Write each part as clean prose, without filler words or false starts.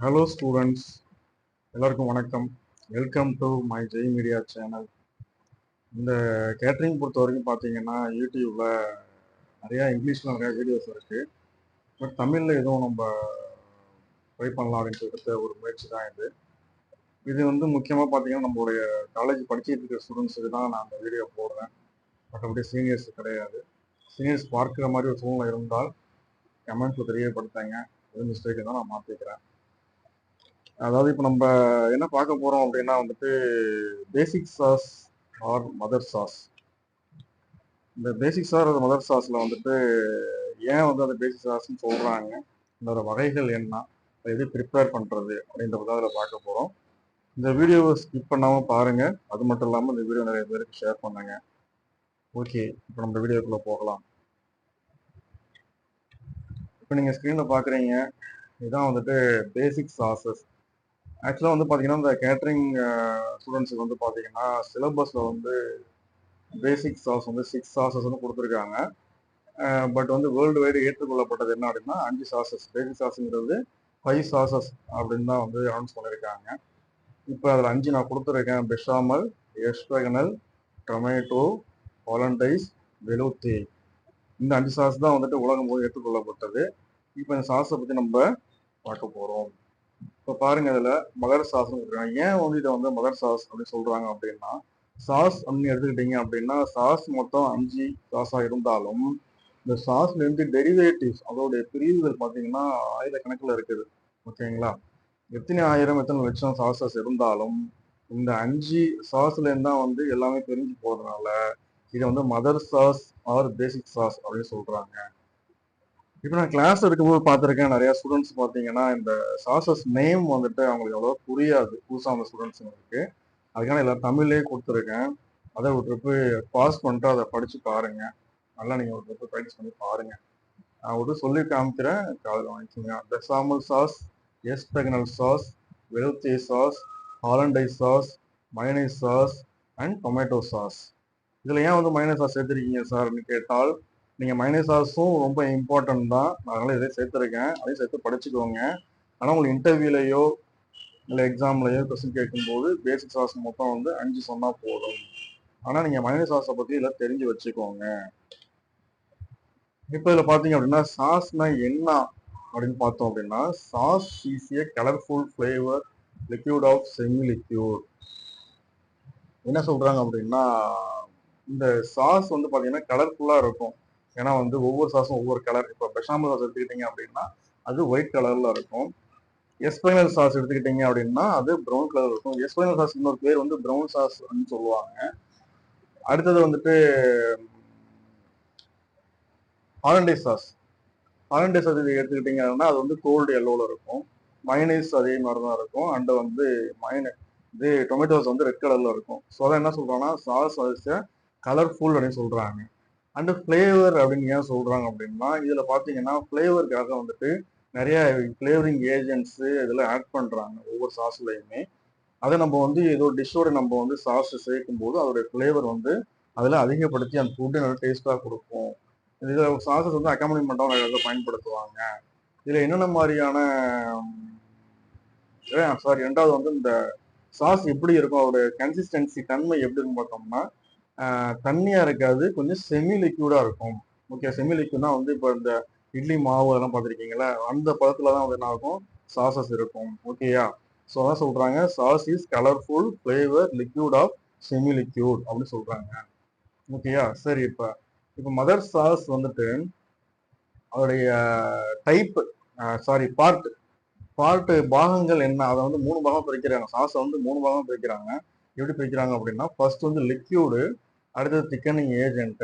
Hello students, எல்லாருக்கும் வணக்கம். Welcome to my Jai media channel. இந்த கேட்டரிங் பொறுத்த வரைக்கும் பார்த்தீங்கன்னா யூடியூப்ல இங்கிலீஷில் நிறையா வீடியோஸ் இருக்குது. பட் தமிழில் எதுவும் நம்ம ட்ரை பண்ணலாம் அப்படின்னு சொல்லிட்டு ஒரு முயற்சி தான் இது. இது வந்து முக்கியமாக பார்த்தீங்கன்னா நம்மளுடைய காலேஜ் படிச்சுட்டு இருக்கிற ஸ்டூடெண்ட்ஸுக்கு தான் நான் அந்த வீடியோ போடுறேன். மற்றபடி சீனியர்ஸ் கிடையாது. சீனியர்ஸ் பார்க்குற மாதிரி ஒரு சூழ்நிலை இருந்தால் கமெண்ட்ஸில் தெரியப்படுத்தாங்க. எது மிஸ்டேக் தான் நான் மாற்றிக்கிறேன். அதாவது இப்போ நம்ம என்ன பார்க்க போறோம் அப்படின்னா வந்துட்டு பேசிக் சாஸ் ஆர் மதர் சாஸ். இந்த பேசிக் சாஸ் ஆர் மதர் சாஸ்ல வந்துட்டு ஏன் வந்து அந்த பேசிக் சாஸ்ன்னு சொல்றாங்க, அதோட வகைகள் என்ன, அதை எப்படி ப்ரிப்பேர் பண்றது அப்படின்றத அதில் பார்க்க போறோம். இந்த வீடியோவை ஸ்கிப் பண்ணாம பாருங்க. அது மட்டும் இல்லாமல் இந்த வீடியோ நிறைய பேருக்கு ஷேர் பண்ணுங்க. ஓகே, இப்போ நம்ம வீடியோக்குள்ள போகலாம். இப்போ நீங்க ஸ்க்ரீன்ல பாக்குறீங்க, இதுதான் வந்துட்டு பேசிக் சாசஸ். ஆக்சுவலாக வந்து பார்த்தீங்கன்னா இந்த கேட்டரிங் ஸ்டூடெண்ட்ஸுக்கு வந்து பார்த்தீங்கன்னா சிலபஸில் வந்து பேசிக் சாஸ் வந்து 6 சாசஸ் வந்து கொடுத்துருக்காங்க. பட் வந்து வேர்ல்டு வைடு ஏற்றுக்கொள்ளப்பட்டது என்ன அப்படின்னா 5 சாசஸ். பேசிக் சாஸுங்கிறது 5 சாசஸ் அப்படின்னு தான் வந்து அனௌன்ஸ் பண்ணியிருக்காங்க. இப்போ அதில் 5 நான் கொடுத்துருக்கேன். பெஷாமல், எஸ்ட்ரகனல், டொமேட்டோ, ஹாலண்டைஸ், வெலூத்தி. இந்த 5 சாஸ் தான் வந்துட்டு உலகம் போது ஏற்றுக்கொள்ளப்பட்டது. இப்போ இந்த சாஸை பற்றி நம்ம பார்க்க போகிறோம். இப்போ பாருங்க, இதில் மதர் சாஸ்ன்னு இருக்காங்க. ஏன் வந்து இதை வந்து மதர் சாஸ் அப்படின்னு சொல்றாங்க அப்படின்னா, சாஸ் அப்படின்னு எடுத்துக்கிட்டீங்க அப்படின்னா சாஸ் மொத்தம் 5 சாஸா இருந்தாலும் இந்த சாஸ்ல இருந்து டெரிவேட்டிவ்ஸ் அதோடைய பிரிவுகள் பார்த்தீங்கன்னா ஆயிரக்கணக்கில் இருக்குது. ஓகேங்களா? எத்தனை ஆயிரம் எத்தனை லட்சம் சாசஸ் இருந்தாலும் இந்த 5 சாஸ்ல இருந்து தான் வந்து எல்லாமே பிரிஞ்சு போறதுனால இதை வந்து மதர் சாஸ் ஆர் பேசிக் சாஸ் அப்படின்னு சொல்றாங்க. இப்போ நான் கிளாஸ் எடுக்கும்போது பார்த்துருக்கேன், நிறைய ஸ்டூடெண்ட்ஸ் பார்த்தீங்கன்னா இந்த சாசஸ் நேம் வந்துட்டு அவங்களுக்கு எவ்வளோ புரியாது, புதுசாக அந்த ஸ்டூடெண்ட்ஸுங்களுக்கு. அதுக்கான எல்லாம் தமிழ்லேயே கொடுத்துருக்கேன். அதை ஒரு ட்ரிப்பு பாஸ் பண்ணிட்டு அதை படித்து பாருங்க. நல்லா நீங்கள் ஒரு ட்ரிப்பு ப்ராக்டிஸ் பண்ணி பாருங்க. நான் ஒரு சொல்லி காமிக்கிறேன், காதில் வாங்கிக்கோங்க. பெசாமல் சாஸ், எஸ்ட்ரகனல் sauce, veloute sauce, hollandaise sauce, mayonnaise sauce and tomato sauce. இதில் ஏன் வந்து மயனைஸ் சாஸ் சேர்த்துருக்கீங்க சார்னு கேட்டால், நீங்கள் மைனஸ் சாஸும் ரொம்ப இம்பார்ட்டன்ட் தான். அதனால இதை சேர்த்துருக்கேன். அதையும் சேர்த்து படிச்சுக்கோங்க. ஆனால் உங்களுக்கு இன்டர்வியூலையோ இல்லை எக்ஸாம்லையோ கொஸ்டின் கேட்கும்போது பேசிக் சாஸ் மொத்தம் வந்து 5 சொன்னால் போதும். ஆனால் நீங்கள் மைனஸ் சாஸை பற்றி இதில் தெரிஞ்சு வச்சுக்கோங்க. இப்போ இதில் பார்த்தீங்க அப்படின்னா சாஸ்னா என்ன அப்படின்னு பார்த்தோம் அப்படின்னா, sauce is a colourful flavour liquid of semi liquid. என்ன சொல்றாங்க அப்படின்னா, இந்த சாஸ் வந்து பார்த்தீங்கன்னா கலர்ஃபுல்லாக இருக்கும். ஏன்னா வந்து ஒவ்வொரு சாஸும் ஒவ்வொரு கலர். இப்போ பெஷாமல் சாஸ் எடுத்துக்கிட்டீங்க அப்படின்னா அது ஒயிட் கலர்ல இருக்கும். எஸ்பைனல் சாஸ் எடுத்துக்கிட்டீங்க அப்படின்னா அது ப்ரௌன் கலர் இருக்கும். எஸ்பைனல் சாஸ் இன்னொரு பேர் வந்து ப்ரௌன் சாஸ் அப்படின்னு சொல்லுவாங்க. அடுத்தது வந்துட்டு ஹாலண்டைஸ் சாஸ். ஹாலண்டைஸ் சாஸ் எடுத்துக்கிட்டீங்க அப்படின்னா அது வந்து கோல்டு எல்லோல இருக்கும். மயனைஸ் அதே மாதிரி தான் இருக்கும். அண்ட் வந்து இது டொமேட்டோஸ் வந்து ரெட் கலர்ல இருக்கும். ஸோ அதான் என்ன சொல்றாங்கன்னா சாஸ் கலர்ஃபுல் அப்படின்னு சொல்றாங்க. அண்ட் ஃப்ளேவர் அப்படின்னு ஏன் சொல்றாங்க அப்படின்னா, இதுல பாத்தீங்கன்னா ஃப்ளேவருக்காக வந்துட்டு நிறைய ஃப்ளேவரிங் ஏஜென்ட்ஸ் இதெல்லாம் ஆட் பண்றாங்க ஒவ்வொரு சாஸ்லயுமே. அதை நம்ம வந்து ஏதோ டிஷ்ஷோட நம்ம வந்து சாஸ் சேர்க்கும் போது அதோடைய ஃப்ளேவர் வந்து அதில் அதிகப்படுத்தி அந்த ஃபுட்டு நல்லா டேஸ்டாக கொடுக்கும். இதில் சாசஸ் வந்து அக்காம்பனிமெண்ட்டாக நிறைய பயன்படுத்துவாங்க. இதில் என்னென்ன மாதிரியான ரெண்டாவது வந்து இந்த சாஸ் எப்படி இருக்கும், அதோட கன்சிஸ்டன்சி தன்மை எப்படி இருக்கும் பார்த்தோம்னா தண்ணியா இருக்காது, கொஞ்சம் செமி லிக்யூடா இருக்கும். ஓகே, செமி லிக்யூட்னா வந்து இப்போ இந்த இட்லி மாவு அதெல்லாம் பார்த்துருக்கீங்களா, அந்த பதத்துல தான் வந்து என்ன ஆகும், சாசஸ் இருக்கும். ஓகேயா? ஸோ அதான் சொல்றாங்க sauce is colourful flavour liquid of semi liquid அப்படின்னு சொல்றாங்க. ஓகேயா? சரி, இப்போ மதர் சாஸ் வந்துட்டு அதோடைய டைப் பாகங்கள் என்ன, அதை வந்து 3 பாகம் பிரிக்கிறாங்க. சாஸை வந்து 3 பாகம் பிரிக்கிறாங்க. எப்படி பிரிக்கிறாங்க அப்படின்னா, ஃபர்ஸ்ட் வந்து லிக்யூடு, அடுத்தது திக்கனிங் ஏஜென்ட்,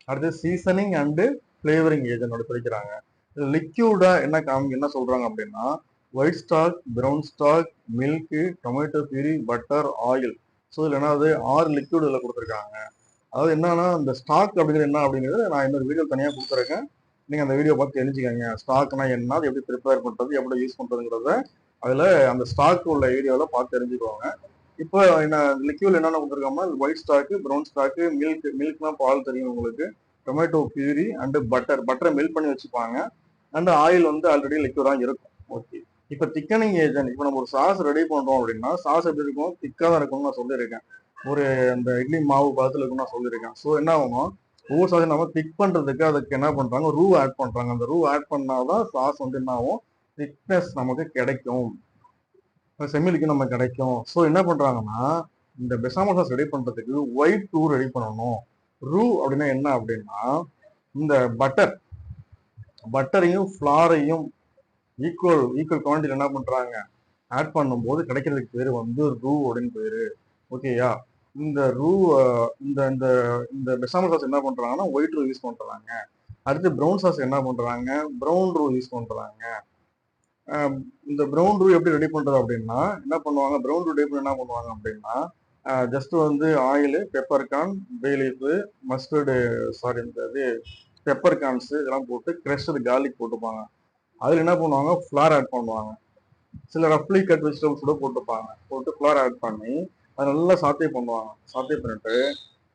அடுத்தது சீசனிங் அண்டு ஃப்ளேவரிங் ஏஜென்ட் பிரிக்கிறாங்க. லிக்யூடா என்ன சொல்றாங்க அப்படின்னா, white stock, brown stock, milk, tomato puree, butter, oil. So இதில் என்னது 6 லிக்யூட் இதில் கொடுத்துருக்காங்க. அதாவது என்னன்னா இந்த ஸ்டாக் அப்படிங்கிறது என்ன அப்படிங்கிறது நான் இன்னொரு வீடியோ தனியாக கொடுத்துருக்கேன். நீங்க அந்த வீடியோ பார்த்து தெரிஞ்சுக்கோங்க. ஸ்டாக்னா என்ன, அது எப்படி ப்ரிப்பேர் பண்றது, எப்படி யூஸ் பண்றதுங்கிறத அதுல அந்த ஸ்டாக் உள்ள வீடியோல பார்த்து தெரிஞ்சுக்கோங்க. இப்போ என்ன லிக்யூட் என்னென்ன கொடுத்துருக்காங்கன்னா, ஒயிட் ஸ்டாக்கு, ப்ரௌன் ஸ்டாக்கு, மில்க்னா பால் தெரியும் உங்களுக்கு, டொமேட்டோ பியூரி அண்ட் பட்டரை மெல்ட் பண்ணி வச்சுப்பாங்க. அண்ட் ஆயில் வந்து ஆல்ரெடி லிக்யூடா இருக்கும். ஓகே, இப்போ திக்கனிங் ஏஜென்ட், இப்போ நம்ம ஒரு சாஸ் ரெடி பண்றோம் அப்படின்னா சாஸ் எப்படி இருக்கும், திக்காக தான் இருக்கும்னு நான் சொல்லியிருக்கேன். ஒரு அந்த இட்லி மாவு பதத்தில் இருக்கும்னு நான் சொல்லியிருக்கேன். ஸோ என்ன ஆகும், ஒவ்வொரு சாஸையும் நம்ம திக் பண்றதுக்கு அதுக்கு என்ன பண்றாங்க, ரூ ஆட் பண்றாங்க. அந்த ரூ ஆட் பண்ணாதான் சாஸ் வந்து என்ன ஆகும், திக்னஸ் நமக்கு கிடைக்கும், செமிலிக்கு நம்ம கிடைக்கும். ஸோ என்ன பண்றாங்கன்னா, இந்த பெசாமல் சாஸ் ரெடி பண்றதுக்கு ஒயிட் ரூ ரெடி பண்ணணும். ரூ அப்படின்னா என்ன அப்படின்னா, இந்த பட்டரையும் ஃப்ளாரையும் ஈக்குவல் ஈக்குவல் குவான்டிட்டி என்ன பண்றாங்க, ஆட் பண்ணும்போது கிடைக்கிறதுக்கு பேர் வந்து ரூ அப்படின்னு பேரு. ஓகேயா, இந்த ரூ இந்த இந்த இந்த பெசாமல் சாஸ் என்ன பண்றாங்கன்னா ஒயிட் ரூ யூஸ் பண்றாங்க. அடுத்து ப்ரௌன் சாஸ் என்ன பண்றாங்க, ப்ரௌன் ரூ யூஸ் பண்றாங்க. இந்த ப்ரௌன் ரூ எப்படி ரெடி பண்றது அப்படின்னா என்ன பண்ணுவாங்க, ப்ரௌன் ரூ ரெடி பண்ண என்ன பண்ணுவாங்க அப்படின்னா, ஜஸ்ட் வந்து ஆயில், பெப்பர் கார்ன், பே லீஃப், மஸ்டர்டு, சாரி இந்த இது பெப்பர் கார்ன்ஸ் இதெல்லாம் போட்டு கிரஷ்டு கார்லிக் போட்டுப்பாங்க. அதில் என்ன பண்ணுவாங்க, ஃப்ளார் ஆட் பண்ணுவாங்க. சில ரஃப்லி கட் வெஜிடபிள்ஸ் கூட போட்டுப்பாங்க. போட்டு ஃப்ளார் ஆட் பண்ணி அதை நல்லா சாத்தே பண்ணுவாங்க. சாத்தே பண்ணிட்டு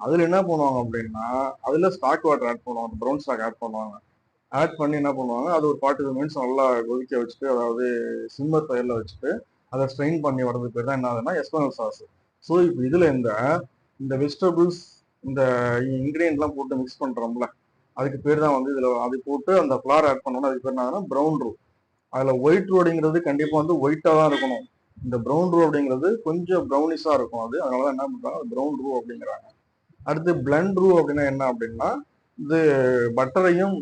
அதில் என்ன பண்ணுவாங்க அப்படின்னா, அதில் ஸ்டாக் வாட்டர் ஆட் பண்ணுவாங்க, ப்ரௌன் ஸ்டாக் ஆட் பண்ணுவாங்க. ஆட் பண்ணி என்ன பண்ணுவாங்க, அது ஒரு 45 மினிட்ஸ் நல்லா கொதிக்க வச்சுட்டு, அதாவது சிம்மர் ஃபயரில் வச்சுட்டு அதை ஸ்ட்ரெயின் பண்ணி வரதுக்கு பேர் தான் என்ன ஆகுதுன்னா எஸ்பெனல் சாஸ். ஸோ இப்போ இதில் இந்த வெஜிடபிள்ஸ், இந்த இன்க்ரீடியன்ட்லாம் போட்டு மிக்ஸ் பண்ணுறோம்ல, அதுக்கு பேர் தான் வந்து இதில் அது போட்டு அந்த ஃப்ளார் ஆட் பண்ணோம்னா அதுக்கு பேர் என்ன ஆகுதுன்னா ப்ரௌன் ரூ. அதில் ஒயிட் ரூ அப்படிங்கிறது கண்டிப்பாக வந்து ஒயிட்டாக தான் இருக்கணும். இந்த ப்ரௌன் ரூ அப்படிங்கிறது கொஞ்சம் ப்ரௌனிஷாக இருக்கும். அது அதனால தான் என்ன பண்ணுறாங்க, ப்ரௌன் ரூ அப்படிங்கிறாங்க. அடுத்து பிளண்ட் ரூ அப்படின்னா என்ன அப்படின்னா, இது பட்டரையும்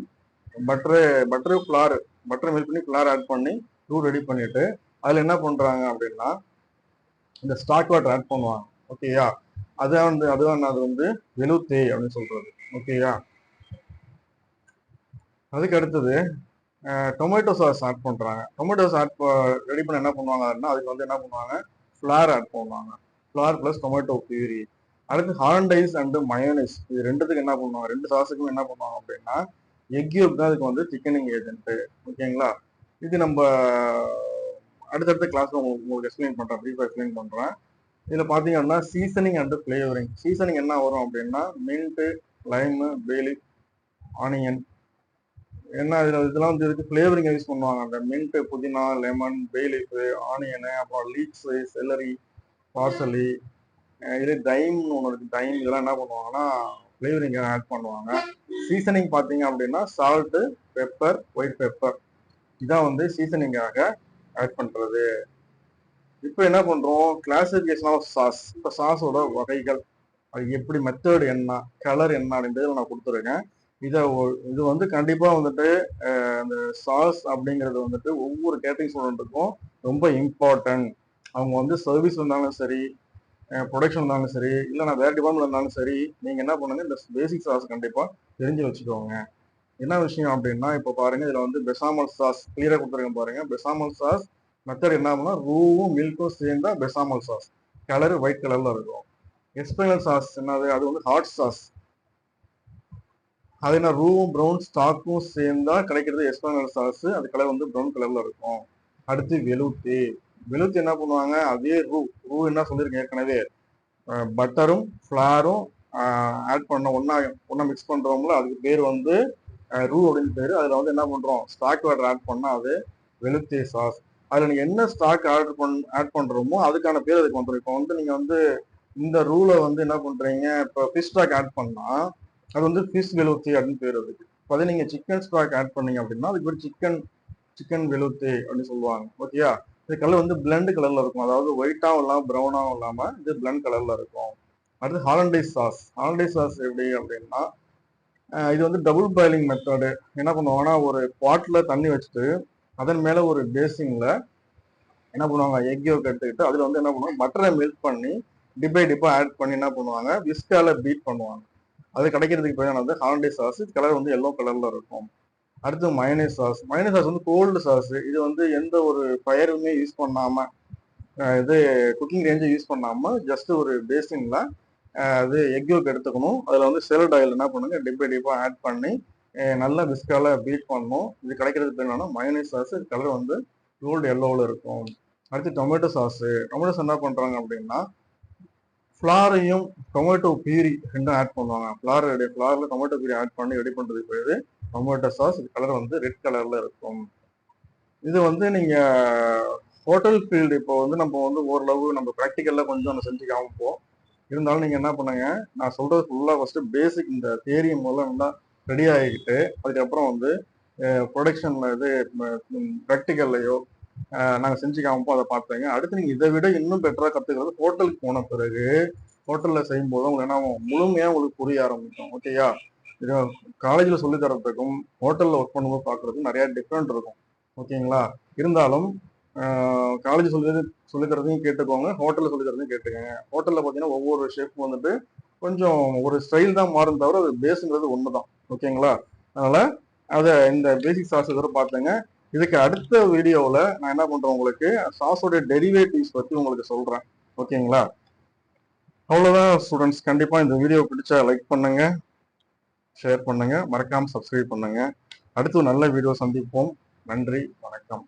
பட்டரு ஃப்ளார், பட்டரை மெல்ட் பண்ணி ஃப்ளார் ஆட் பண்ணி ரூ ரெடி பண்ணிட்டு அதில் என்ன பண்ணுறாங்க அப்படின்னா இந்த ஸ்டாக் வாட்டர் ஆட் பண்ணுவாங்க. ஓகேயா, அதுதான் அது வந்து வெளுத்தே அப்படின்னு சொல்றது. ஓகேயா, அதுக்கு அடுத்தது டொமேட்டோ சாஸ் ஆட் பண்ணுறாங்க. டொமேட்டோ சாஸ் ரெடி பண்ண என்ன பண்ணுவாங்கன்னா அதுக்கு வந்து என்ன பண்ணுவாங்க, ஃப்ளார் ஆட் பண்ணுவாங்க. Flour plus tomato puree. அடுத்து ஹாலண்டைஸ் அண்டு மயோனைஸ், இது ரெண்டுத்துக்கு என்ன பண்ணுவாங்க, ரெண்டு சாஸுக்கும் என்ன பண்ணுவாங்க அப்படின்னா எக் யோக் தான் அதுக்கு வந்து திக்கனிங் ஏஜென்ட்டு. ஓகேங்களா, இது நம்ம அடுத்தடுத்த கிளாஸ்ல உங்களுக்கு எக்ஸ்பிளைன் பண்ணுறேன், ப்ரீஃபாக எக்ஸ்பிளைன் பண்ணுறேன். இதில் பார்த்தீங்கன்னா சீசனிங் அண்டு ஃப்ளேவரிங். சீசனிங் என்ன வரும் அப்படின்னா மின்ட்டு, லைமு, பேலீஃப், ஆனியன், என்ன இதெல்லாம் வந்து இதுக்கு ஃப்ளேவரிங் யூஸ் பண்ணுவாங்க. அந்த மின்ட், புதினா, லெமன், பேலீஃப், ஆனியனு, அப்புறம் லீக்ஸு, செல்லரி, பார்சலி, இது தைம்னு ஒன்று இருக்குது, தைம், இதெல்லாம் என்ன பண்ணுவாங்கன்னா ஃப்ளேவரிங் ஆட் பண்ணுவாங்க. சீசனிங் பார்த்தீங்க அப்படின்னா சால்ட்டு, பெப்பர், ஒயிட் பெப்பர், இதான் வந்து சீசனிங்காக ஆட் பண்ணுறது. இப்போ என்ன பண்ணுறோம், கிளாசிஃபிகேஷன் ஆஃப் சாஸ். இப்போ சாஸோட வகைகள், அது எப்படி, மெத்தட் என்ன, கலர் என்ன அப்படின்றது நான் கொடுத்துருக்கேன். இது வந்து கண்டிப்பாக வந்துட்டு அந்த சாஸ் அப்படிங்கிறது வந்துட்டு ஒவ்வொரு கேட்டரிங் ஸ்டூடெண்ட்டுக்கும் ரொம்ப இம்பார்ட்டன்ட். அவங்க வந்து சர்வீஸ் இருந்தாலும் சரி, ப்ரொடக்ஷன் இருந்தாலும் சரி, இல்லை நான் வேறு டிபார்ட்மெண்ட் இருந்தாலும் சரி, நீங்கள் என்ன பண்ணுங்க, இந்த பேசிக் சாஸ் கண்டிப்பாக தெரிஞ்சு வச்சுக்கோங்க. என்ன விஷயம் அப்படின்னா இப்போ பாருங்க, இதில் வந்து பெசாமல் சாஸ் கிளியராக கொடுத்துருக்கேன் பாருங்க. பெசாமல் சாஸ் மெத்தட் என்ன அப்படின்னா ரூவும் மில்க்கும் சேர்ந்தா பெசாமல் சாஸ், கலர் ஒயிட் கலர்ல இருக்கும். எஸ்பெனல் சாஸ் என்னது, அது வந்து ஹாட் சாஸ். அது என்ன, ரூவும் ப்ரௌன் ஸ்டாக்கும் சேர்ந்தா கிடைக்கிறது எஸ்பெனல் சாஸ், அது கலர் வந்து ப்ரௌன் கலர்ல இருக்கும். அடுத்து வெளுத்தி. வெளுத்தி என்ன பண்ணுவாங்க, அதே ரூ என்ன சொல்லியிருக்கேன் ஏற்கனவே, பட்டரும் ஃப்ளாரும் ஆட் பண்ண ஒன்னா மிக்ஸ் பண்றோம்ல, அதுக்கு பேர் வந்து ரூ அப்படின்னு பேரு. அதுல வந்து என்ன பண்றோம், ஸ்டாக் வாட்டர் ஆட் பண்ணா அது வெளுத்தி சாஸ். அதுல நீங்க என்ன ஸ்டாக் ஆட் பண்றோமோ அதுக்கான பேர் அதுக்கு வந்துடும். இப்போ வந்து நீங்க வந்து இந்த ரூல வந்து என்ன பண்றீங்க, இப்போ ஃபிஷ் ஸ்டாக் ஆட் பண்ணா அது வந்து ஃபிஷ் வெளுத்தி அப்படின்னு பேர் அதுக்கு. இப்போ அதே நீங்க சிக்கன் ஸ்டாக் ஆட் பண்ணீங்க அப்படின்னா அதுக்கு பேர் சிக்கன் வெளுத்தி அப்படின்னு சொல்லுவாங்க. ஓகேயா, இந்த கலர் வந்து பிளண்ட் கலர்ல இருக்கும், அதாவது ஒயிட்டாவும் இல்லாம ப்ரௌனாவும் இல்லாம இது பிளண்ட் கலர்ல இருக்கும். அடுத்து ஹாலண்டைஸ் சாஸ். ஹாலண்டைஸ் சாஸ் எப்படி அப்படின்னா இது வந்து டபுள் பாயிலிங் மெத்தடு. என்ன பண்ணுவாங்கன்னா ஒரு பாட்டில் தண்ணி வச்சுட்டு அதன் மேலே ஒரு பேசின்ல என்ன பண்ணுவாங்க, எக் யோக் எடுத்துக்கிட்டு அதில் வந்து என்ன பண்ணுவாங்க, பட்டரை மெல்ட் பண்ணி டிப்பா ஆட் பண்ணி என்ன பண்ணுவாங்க, விஸ்கால பீட் பண்ணுவாங்க. அது கிடைக்கிறதுக்கு பேர் வந்து ஹாலண்டைஸ் சாஸ். கலர் வந்து எல்லோ கலர்ல இருக்கும். அடுத்து மயனேஸ் சாஸ். மயனேஸ் சாஸ் வந்து கோல்டு சாஸ். இது வந்து எந்த ஒரு ஃபயருமே யூஸ் பண்ணாம, இது குக்கிங் ரேஞ்சை யூஸ் பண்ணாம ஜஸ்ட் ஒரு பேசின்ல அது எக் யோக் எடுத்துக்கணும். அதில் வந்து செலட் ஆயில் என்ன பண்ணுங்க, டிப்பா ஆட் பண்ணி நல்லா விஸ்கால பீட் பண்ணணும். இது கிடைக்கிறது பேர் என்னன்னா மயோனைஸ் சாஸ். கலர் வந்து கோல்டு எல்லோவில் இருக்கும். அடுத்து டொமேட்டோ சாஸ். டொமேட்டோ சாஸ் என்ன பண்ணுறாங்க அப்படின்னா ஃப்ளாரையும் டொமேட்டோ பியூரி ரெண்டும் ஆட் பண்ணுவாங்க. ஃப்ளாரில் டொமேட்டோ பியூரி ஆட் பண்ணி ரெடி பண்ணுறதுக்கு பேர் டொமேட்டோ சாஸ். இது கலர் வந்து ரெட் கலரில் இருக்கும். இது வந்து நீங்க ஹோட்டல் ஃபீல்டு இப்போ வந்து நம்ம வந்து ஓரளவு நம்ம ப்ராக்டிக்கல்ல கொஞ்சம் நம்ம செஞ்சு காமிப்போம். இருந்தாலும் நீங்க என்ன பண்ணுங்க, நான் சொல்றது ஃபுல்லா ஃபர்ஸ்ட் பேசிக் இந்த தியரி முதல்ல நல்லா ரெடி ஆகிக்கிட்டு அதுக்கப்புறம் வந்து ப்ரொடக்ஷன்ல இது ப்ராக்டிக்கல்லையோ நாங்க செஞ்சு காமிப்போம், அதை பார்த்துங்க. அடுத்து நீங்க இதை விட இன்னும் பெட்டரா கத்துக்கிறது ஹோட்டலுக்கு போன பிறகு ஹோட்டல்ல செய்யும் போது உங்களுக்கு என்ன முழுமையா உங்களுக்கு புரிய ஆரம்பிக்கும். ஓகேயா? இது காலேஜில் சொல்லி தரத்துக்கும் ஹோட்டலில் ஒர்க் பண்ணும்போது பார்க்குறதுக்கும் நிறைய டிஃப்ரெண்ட் இருக்கும். ஓகேங்களா? இருந்தாலும் காலேஜ் சொல்லி தரதையும் கேட்டுக்கோங்க, ஹோட்டலில் சொல்லி தரதையும் கேட்டுக்கோங்க. ஹோட்டலில் பார்த்தீங்கன்னா ஒவ்வொரு ஷெஃப் வந்துட்டு கொஞ்சம் ஒரு ஸ்டைல் தான் மாறும் தவிர அது பேஸுங்கிறது ஒன்று தான். ஓகேங்களா? அதனால அதை இந்த பேசிக் சாஸ் இதோட பார்த்துங்க. இதுக்கு அடுத்த வீடியோவில் நான் என்ன பண்ணுறேன், உங்களுக்கு சாஸோடைய டெரிவேட்டிவ்ஸ் பற்றி உங்களுக்கு சொல்கிறேன். ஓகேங்களா? அவ்வளோதான் ஸ்டூடெண்ட்ஸ். கண்டிப்பாக இந்த வீடியோ பிடிச்சா லைக் பண்ணுங்க, ஷேர் பண்ணுங்க, மறக்காம சப்ஸ்கிரைப் பண்ணுங்க. அடுத்து நல்ல வீடியோ சந்திப்போம். நன்றி, வணக்கம்.